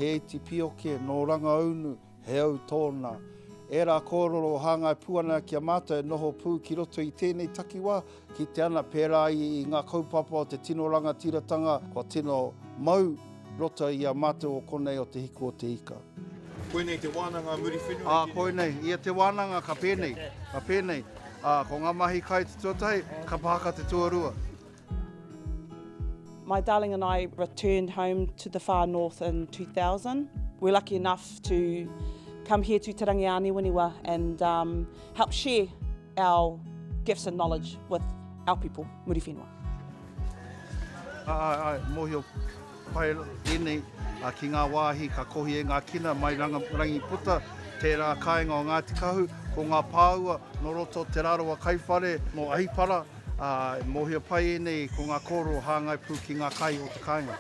he iti pioke, no ranga unu, he au tōna. E rā kōroro hāngai puana ki a mātou e noho pū ki roto i tēnei takiwā, ki te ana pērā i ngā kaupapa o te tino ranga tiratanga, ko tino mau roto i a mātou o konei o te hiku o te ika. Koenei te wānanga Muriwhenua? Koenei, ia te wānanga ka pēnei, ko ngā mahi kai te tuatahi, ka pāka te tuarua. My darling and I returned home to the far north in 2000. We're lucky enough to come here to Te Rangi Āniwiniwa and help share our gifts and knowledge with our people, Muriwhenua. Mōhio pai tēnei ki ngā wāhi ka kohi e ngā kina mai rangi puta, tērā kāinga o Ngāti Kahu, ko ngā pāua, no roto te Arawa kaiwhare, no ahipara, mōhio pai nei ko ngā kōrero hāngai pū ki ngā kai o te kāinga.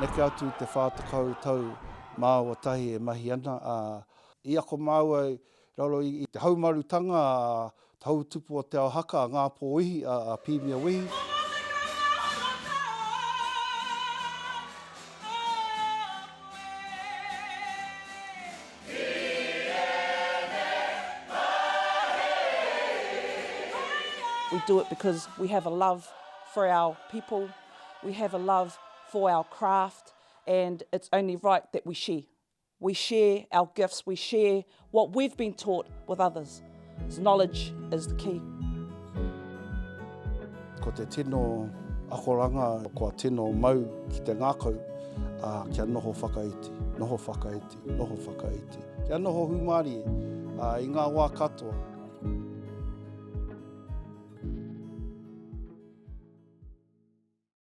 Neke atu te whātakau tau māua tahi e mahi ana. I ako māua raro i te haumarutanga, tau tupu o te ao haka, ngā pō ihi, a pīmia wihi. We do it because we have a love for our people, we have a love for our craft, and it's only right that we share. We share our gifts, we share what we've been taught with others. Knowledge is the key. Ko te tino akoranga, ko a tino mau ki te ngākau, kia noho whakaiti, noho whakaiti, noho whakaiti. Kia noho humari i ngā wā katoa.